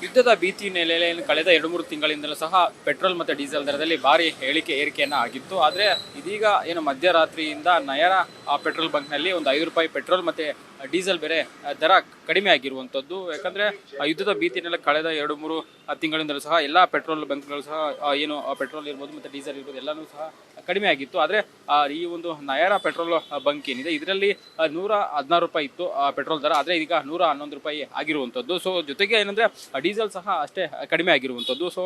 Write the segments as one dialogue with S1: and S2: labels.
S1: ಯುದ್ಧದ ಭೀತಿ ನೆಲೆಯಲ್ಲಿ ಕಳೆದ 2-3 ತಿಂಗಳಿಂದಲೂ ಸಹ ಪೆಟ್ರೋಲ್ ಮತ್ತು ಡೀಸೆಲ್ ದರದಲ್ಲಿ ಭಾರಿ ಏರಿಕೆಯನ್ನು ಆಗಿತ್ತು. ಆದರೆ ಇದೀಗ ಏನು ಮಧ್ಯರಾತ್ರಿಯಿಂದ ನಯರ ಪೆಟ್ರೋಲ್ ಬಂಕ್ನಲ್ಲಿ ಒಂದು ₹5 ಪೆಟ್ರೋಲ್ ಮತ್ತು ಡೀಸೆಲ್ ಬೇರೆ ದರ ಕಡಿಮೆ ಆಗಿರುವಂಥದ್ದು. ಯಾಕಂದರೆ ಯುದ್ಧದ ಭೀತಿನೆಲ್ಲ ಕಳೆದ 2-3 ತಿಂಗಳಿಂದಲೂ ಸಹ ಎಲ್ಲ ಪೆಟ್ರೋಲ್ ಬಂಕ್ಗಳು ಸಹ ಏನು ಪೆಟ್ರೋಲ್ ಇರ್ಬೋದು ಮತ್ತು ಡೀಸೆಲ್ ಇರ್ಬೋದು ಎಲ್ಲನೂ ಸಹ ಕಡಿಮೆ ಆಗಿತ್ತು. ಆದರೆ ಈ ಒಂದು ನಯರ ಪೆಟ್ರೋಲ್ ಬಂಕ್ ಏನಿದೆ ಇದರಲ್ಲಿ ₹116 ಇತ್ತು ಪೆಟ್ರೋಲ್ ದರ, ಆದರೆ ಈಗ ₹111 ಆಗಿರುವಂಥದ್ದು. ಸೊ ಜೊತೆಗೆ ಏನಂದರೆ ಡೀಸೆಲ್ ಸಹ ಅಷ್ಟೇ ಕಡಿಮೆ ಆಗಿರುವಂಥದ್ದು. ಸೊ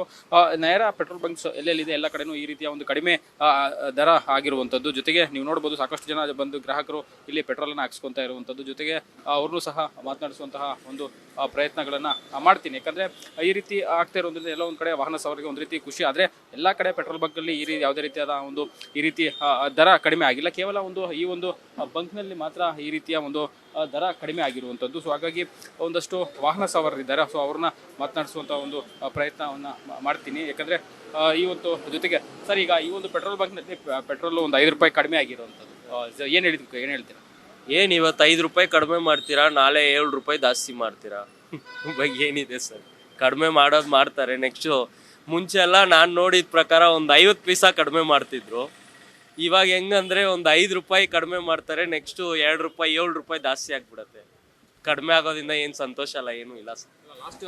S1: ನಯರ ಪೆಟ್ರೋಲ್ ಬಂಕ್ಸ್ ಎಲ್ಲೆಲ್ಲಿದೆ ಎಲ್ಲ ಕಡೆನೂ ಈ ರೀತಿಯ ಒಂದು ಕಡಿಮೆ ದರ ಆಗಿರುವಂಥದ್ದು. ಜೊತೆಗೆ ನೀವು ನೋಡ್ಬೋದು ಸಾಕಷ್ಟು ಜನ ಬಂದು ಗ್ರಾಹಕರು ಇಲ್ಲಿ ಪೆಟ್ರೋಲನ್ನು ಹಾಕ್ಸ್ಕೊತಾ ಇರುವಂಥದ್ದು. ಜೊತೆಗೆ ಅವ್ರನ್ನೂ ಸಹ ಮಾತನಾಡಿಸುವಂತಹ ಒಂದು ಪ್ರಯತ್ನಗಳನ್ನು ಮಾಡ್ತೀನಿ. ಯಾಕಂದರೆ ಈ ರೀತಿ ಆಗ್ತಾ ಇರೋದ್ರಿಂದ ಎಲ್ಲ ಒಂದು ಕಡೆ ವಾಹನ ಸವಾರಿಗೆ ಒಂದು ರೀತಿ ಖುಷಿ. ಆದರೆ ಎಲ್ಲ ಕಡೆ ಪೆಟ್ರೋಲ್ ಬಂಕಲ್ಲಿ ಈ ರೀತಿ ಯಾವುದೇ ರೀತಿಯಾದ ಒಂದು ಈ ರೀತಿ ದರ ಕಡಿಮೆ ಆಗಿಲ್ಲ. ಕೇವಲ ಈ ಒಂದು ಬಂಕ್ನಲ್ಲಿ ಮಾತ್ರ ಈ ರೀತಿಯ ಒಂದು ದರ ಕಡಿಮೆ ಆಗಿರುವಂಥದ್ದು. ಸೊ ಹಾಗಾಗಿ ಒಂದಷ್ಟು ವಾಹನ ಸವಾರರಿದ್ದಾರೆ. ಸೊ ಅವ್ರನ್ನ ಮಾತನಾಡಿಸುವಂಥ ಒಂದು ಪ್ರಯತ್ನವನ್ನು ಮಾಡ್ತೀನಿ. ಯಾಕಂದರೆ ಈ ಒಂದು ಜೊತೆಗೆ ಸರ್ ಈಗ ಈ ಒಂದು ಪೆಟ್ರೋಲ್ ಬಂಕ್ನಲ್ಲಿ ಪೆಟ್ರೋಲು ಒಂದು ₹5 ಕಡಿಮೆ ಆಗಿರುವಂಥದ್ದು ಏನು ಹೇಳ್ತೀರಾ?
S2: ಏನು ಇವತ್ತು ₹5 ಕಡಿಮೆ ಮಾಡ್ತೀರಾ, ನಾಳೆ ₹7 ಜಾಸ್ತಿ ಮಾಡ್ತೀರಾ? ಬಗ್ಗೆ ಏನಿದೆ ಸರ್, ಕಡಿಮೆ ಮಾಡೋದು ಮಾಡ್ತಾರೆ. ನೆಕ್ಸ್ಟು ಮುಂಚೆ ಎಲ್ಲ ನಾನು ನೋಡಿದ ಪ್ರಕಾರ ಒಂದು 50 ಪೈಸಾ ಕಡಿಮೆ ಮಾಡ್ತಿದ್ರು. ಇವಾಗ ಹೆಂಗಂದರೆ ಒಂದು ₹5 ಕಡಿಮೆ ಮಾಡ್ತಾರೆ, ನೆಕ್ಸ್ಟು ₹2 ₹7 ಜಾಸ್ತಿ ಆಗಿಬಿಡುತ್ತೆ. ಕಡಿಮೆ ಆಗೋದ್ರಿಂದ ಏನು ಸಂತೋಷ ಅಲ್ಲ, ಏನೂ ಇಲ್ಲ ಸರ್.
S1: ಲಾಸ್ಟ್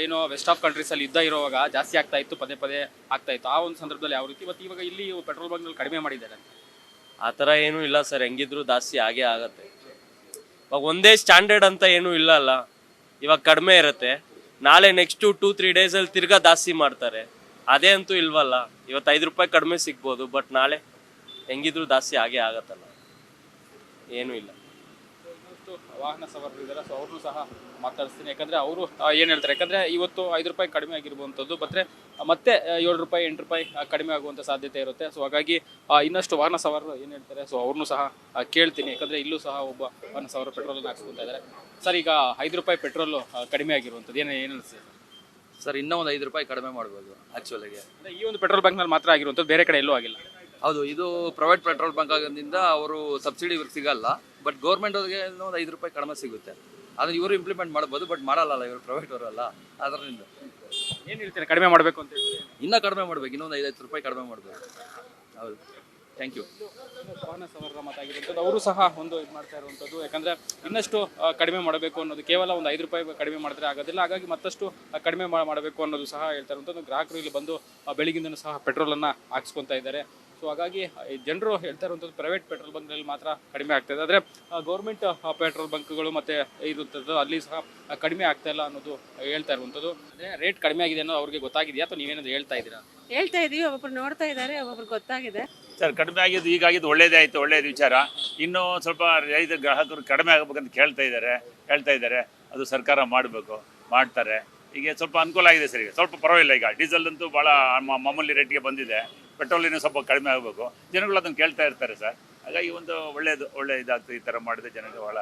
S1: ಏನೋ ವೆಸ್ಟ್ ಆಫ್ ಕಂಟ್ರೀಸಲ್ಲಿ ಯುದ್ಧ ಇರುವಾಗ ಜಾಸ್ತಿ ಆಗ್ತಾ ಇತ್ತು, ಪದೇ ಪದೇ ಆಗ್ತಾ ಇತ್ತು. ಆ ಒಂದು ಸಂದರ್ಭದಲ್ಲಿ ಯಾವ ರೀತಿ ಇವತ್ತು ಇವಾಗ ಇಲ್ಲಿ ಪೆಟ್ರೋಲ್ ಬಂಕ್ನಲ್ಲಿ ಕಡಿಮೆ ಮಾಡಿದ್ದಾರೆ?
S2: ಆ ಥರ ಏನೂ ಇಲ್ಲ ಸರ್, ಹೆಂಗಿದ್ರು ಜಾಸ್ತಿ ಆಗೇ ಆಗತ್ತೆ. ಇವಾಗ ಒಂದೇ ಸ್ಟ್ಯಾಂಡರ್ಡ್ ಅಂತ ಏನೂ ಇಲ್ಲ ಅಲ್ಲ. ಇವಾಗ ಕಡಿಮೆ ಇರುತ್ತೆ, ನಾಳೆ ನೆಕ್ಸ್ಟು 2-3 ಡೇಸಲ್ಲಿ ತಿರ್ಗಾ ಜಾಸ್ತಿ ಮಾಡ್ತಾರೆ. ಅದೇ ಅಂತೂ ಇಲ್ವಲ್ಲ. ಇವತ್ತು ₹5 ಕಡಿಮೆ ಸಿಗ್ಬೋದು, ಬಟ್ ನಾಳೆ ಹೆಂಗಿದ್ರು ಜಾಸ್ತಿ ಆಗೇ ಆಗತ್ತಲ್ಲ, ಏನೂ ಇಲ್ಲ.
S1: ವಾಹನ ಸವಾರರಿದ್ದಾರೆ, ಸೊ ಅವ್ರನ್ನೂ ಸಹ ಮಾತಾಡಿಸ್ತೀನಿ. ಯಾಕಂದರೆ ಅವರು ಏನು ಹೇಳ್ತಾರೆ, ಯಾಕಂದರೆ ಇವತ್ತು ₹5 ಕಡಿಮೆ ಆಗಿರುವಂಥದ್ದು, ಮತ್ತೆ ₹7 ₹8 ಕಡಿಮೆ ಆಗುವಂಥ ಸಾಧ್ಯತೆ ಇರುತ್ತೆ. ಸೊ ಹಾಗಾಗಿ ಇನ್ನಷ್ಟು ವಾಹನ ಸವಾರರು ಏನು ಹೇಳ್ತಾರೆ, ಸೊ ಅವ್ರನ್ನೂ ಸಹ ಕೇಳ್ತೀನಿ. ಯಾಕಂದರೆ ಇಲ್ಲೂ ಸಹ ಒಬ್ಬ ವಾಹನ ಸವಾರ ಪೆಟ್ರೋಲನ್ನು ಹಾಕ್ಸ್ಕೊತಾ ಇದ್ದಾರೆ. ಸರ್ ಈಗ ₹5 ಪೆಟ್ರೋಲು ಕಡಿಮೆ ಆಗಿರುವಂಥದ್ದು ಏನು ಅನಿಸ್ತದೆ
S3: ಸರ್? ಇನ್ನೂ ಒಂದು ₹5 ಕಡಿಮೆ ಮಾಡ್ಬೋದು ಆ್ಯಕ್ಚುಲಿಗೆ.
S1: ಅಂದರೆ ಈ ಒಂದು ಪೆಟ್ರೋಲ್ ಬಂಕ್ನಲ್ಲಿ ಮಾತ್ರ ಆಗಿರುವಂಥದ್ದು, ಬೇರೆ ಕಡೆ ಎಲ್ಲೂ ಆಗಿಲ್ಲ.
S3: ಹೌದು, ಇದು ಪ್ರೈವೇಟ್ ಪೆಟ್ರೋಲ್ ಬಂಕ್ ಆಗೋದ್ರಿಂದ ಅವರು ಸಬ್ಸಿಡಿ ಇವ್ರಿಗೆ ಸಿಗಲ್ಲ. ಬಟ್ ಗೌರ್ಮೆಂಟ್ ಅವ್ರಿಗೆ ಒಂದು ₹5 ಕಡಿಮೆ ಸಿಗುತ್ತೆ. ಅದನ್ನು ಇವರು ಇಂಪ್ಲಿಮೆಂಟ್ ಮಾಡ್ಬೋದು, ಬಟ್ ಮಾಡಲ್ಲ ಇವರು, ಪ್ರೈವೇಟ್ ಅವರಲ್ಲ. ಅದರಿಂದ
S1: ಏನು ಹೇಳ್ತಾರೆ, ಕಡಿಮೆ ಮಾಡಬೇಕು ಅಂತ ಹೇಳಿ?
S3: ಇನ್ನೂ ಕಡಿಮೆ ಮಾಡ್ಬೇಕು, ಇನ್ನೊಂದು ₹5 ಕಡಿಮೆ ಮಾಡ್ಬೇಕು. ಹೌದು, ಥ್ಯಾಂಕ್ ಯು.
S1: ವಾಹನ ಸವಾರರ ಮಾತಾಗಿರುವಂಥದ್ದು, ಅವರು ಸಹ ಒಂದು ಇದು ಮಾಡ್ತಾ ಇರುವಂಥದ್ದು. ಯಾಕಂದರೆ ಇನ್ನಷ್ಟು ಕಡಿಮೆ ಮಾಡಬೇಕು ಅನ್ನೋದು, ಕೇವಲ ಒಂದು ₹5 ಕಡಿಮೆ ಮಾಡಿದ್ರೆ ಆಗೋದಿಲ್ಲ. ಹಾಗಾಗಿ ಮತ್ತಷ್ಟು ಕಡಿಮೆ ಮಾಡಬೇಕು ಅನ್ನೋದು ಸಹ ಹೇಳ್ತಾ ಇರುವಂಥದ್ದು. ಗ್ರಾಹಕರು ಇಲ್ಲಿ ಬಂದು ಬೆಳಗಿಂದನೂ ಸಹ ಪೆಟ್ರೋಲನ್ನು ಹಾಕ್ಸ್ಕೊತಾ ಇದ್ದಾರೆ. ಸೊ ಹಾಗಾಗಿ ಜನರು ಹೇಳ್ತಾ ಇರುವಂಥದ್ದು ಪ್ರೈವೇಟ್ ಪೆಟ್ರೋಲ್ ಬಂಕ್ನಲ್ಲಿ ಮಾತ್ರ ಕಡಿಮೆ ಆಗ್ತಾಯಿದೆ, ಆದರೆ ಗೌರ್ಮೆಂಟ್ ಪೆಟ್ರೋಲ್ ಬಂಕ್ಗಳು ಮತ್ತು ಇರುವಂಥದ್ದು ಅಲ್ಲಿ ಸಹ ಕಡಿಮೆ ಆಗ್ತಾ ಇಲ್ಲ ಅನ್ನೋದು ಹೇಳ್ತಾ ಇರುವಂಥದ್ದು. ಅಂದರೆ ರೇಟ್ ಕಡಿಮೆ ಆಗಿದೆ ಅನ್ನೋ ಅವ್ರಿಗೆ ಗೊತ್ತಾಗಿದೆಯಾ ಅಥವಾ ನೀವೇನಾದ್ರು ಹೇಳ್ತಾ ಇದ್ದೀರಾ?
S4: ಹೇಳ್ತಾ ಇದೀವಿ, ಒಬ್ಬೊಬ್ರು ನೋಡ್ತಾ ಇದ್ದಾರೆ, ಒಬ್ಬೊಬ್ರು ಗೊತ್ತಾಗಿದೆ.
S5: ಸರ್ ಕಡಿಮೆ ಆಗಿದ್ದು ಈಗಾಗಿದ್ದು ಒಳ್ಳೇದೇ ಆಯಿತು, ಒಳ್ಳೇದು ವಿಚಾರ. ಇನ್ನೂ ಸ್ವಲ್ಪ ರೈತ ಗ್ರಾಹಕರು ಕಡಿಮೆ ಆಗಬೇಕಂತ ಹೇಳ್ತಾ ಇದ್ದಾರೆ. ಅದು ಸರ್ಕಾರ ಮಾಡಬೇಕು, ಮಾಡ್ತಾರೆ. ಈಗ ಸ್ವಲ್ಪ ಅನುಕೂಲ ಆಗಿದೆ ಸರ್, ಈಗ ಸ್ವಲ್ಪ ಪರವಾಗಿಲ್ಲ. ಈಗ ಡೀಸೆಲ್ ಅಂತೂ ಭಾಳ ಮಾಮೂಲಿ ರೇಟಿಗೆ ಬಂದಿದೆ. ಪೆಟ್ರೋಲಿನೂ ಸ್ವಲ್ಪ ಕಡಿಮೆ ಆಗಬೇಕು. ಜನಗಳು ಅದನ್ನು ಕೇಳ್ತಾ ಇರ್ತಾರೆ ಸರ್. ಹಾಗಾಗಿ ಒಂದು ಒಳ್ಳೆ ಇದಾಗ್ತದೆ. ಈ ಥರ ಮಾಡಿದ್ರೆ ಜನರಿಗೆ ಭಾಳ